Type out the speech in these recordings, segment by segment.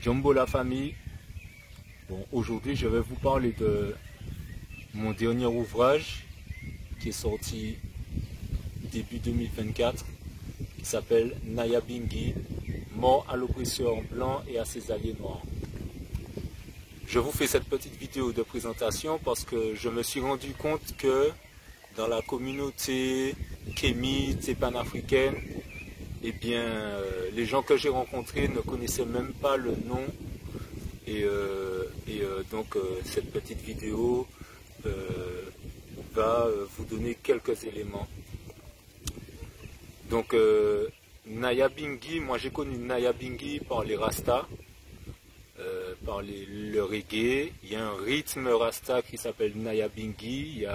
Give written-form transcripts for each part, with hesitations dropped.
Jumbo la famille. Bon, aujourd'hui je vais vous parler de mon dernier ouvrage qui est sorti début 2024, qui s'appelle Nyabinghi, mort à l'oppresseur blanc et à ses alliés noirs. Je vous fais cette petite vidéo de présentation parce que je me suis rendu compte que dans la communauté kémite et panafricaine, eh bien, les gens que j'ai rencontrés ne connaissaient même pas le nom. Donc cette petite vidéo va vous donner quelques éléments. Donc Nyabinghi, moi j'ai connu Nyabinghi par les Rastas, par le reggae. Il y a un rythme Rasta qui s'appelle Nyabinghi,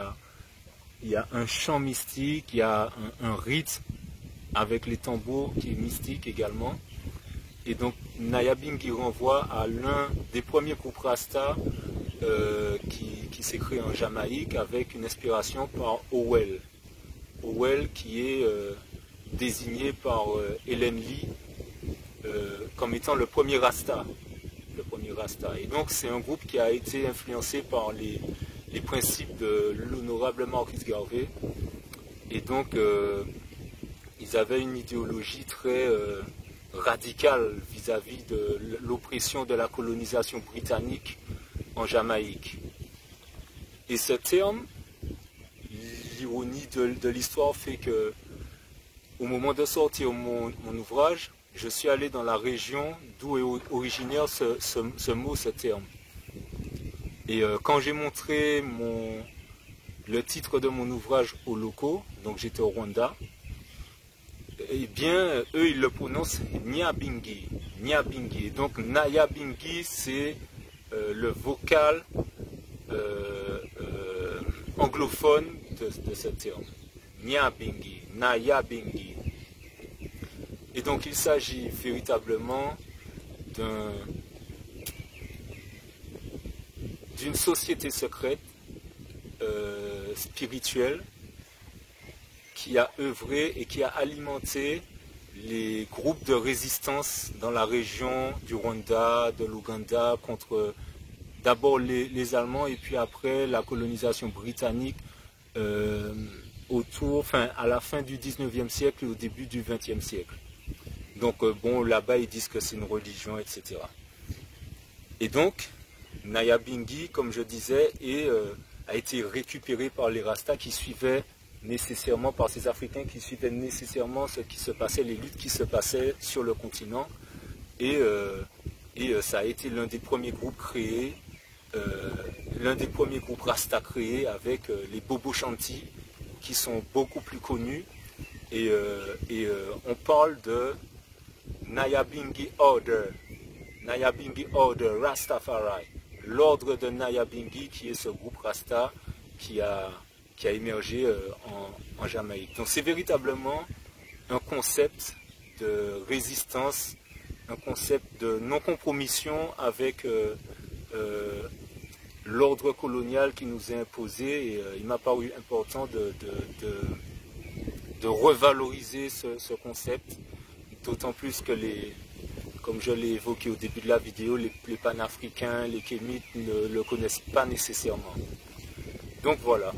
il y a un chant mystique, il y a un rythme avec les tambours qui est mystique également. Et donc Nyabinghi renvoie à l'un des premiers groupes Rasta qui s'est créé en Jamaïque avec une inspiration par Owell. Owell qui est désigné par Helen Lee comme étant le premier Rasta. Et donc c'est un groupe qui a été influencé par les principes de l'honorable Marcus Garvey. Et donc ils avaient une idéologie très radicale vis-à-vis de l'oppression de la colonisation britannique en Jamaïque. Et ce terme, l'ironie de l'histoire fait que au moment de sortir mon ouvrage, je suis allé dans la région d'où est originaire ce terme. Et quand j'ai montré le titre de mon ouvrage aux locaux, donc j'étais au Rwanda, eh bien, eux, ils le prononcent Nyabinghi. Nyabinghi. Donc, Nyabinghi, c'est le vocal anglophone de ce terme. Nyabinghi. Nyabinghi. Et donc, il s'agit véritablement d'une société secrète, spirituelle, qui a œuvré et qui a alimenté les groupes de résistance dans la région du Rwanda, de l'Ouganda, contre d'abord les Allemands et puis après la colonisation britannique à la fin du 19e siècle et au début du 20e siècle. Donc bon, là-bas ils disent que c'est une religion, etc. Et donc, Nyabinghi, comme je disais, a été récupéré par les Rastas qui suivaient nécessairement, par ces Africains qui suivaient nécessairement ce qui se passait, les luttes qui se passaient sur le continent. Et ça a été l'un des premiers groupes créés, l'un des premiers groupes Rasta créés avec les Bobo Shanti, qui sont beaucoup plus connus. Et on parle de Nyabinghi Order, Nyabinghi Order, Rastafari, l'ordre de Nyabinghi, qui est ce groupe Rasta qui a émergé en Jamaïque. Donc c'est véritablement un concept de résistance, un concept de non-compromission avec l'ordre colonial qui nous est imposé. Et il m'a paru important de revaloriser ce concept, d'autant plus que comme je l'ai évoqué au début de la vidéo, les panafricains, les kémites ne le connaissent pas nécessairement. Donc voilà.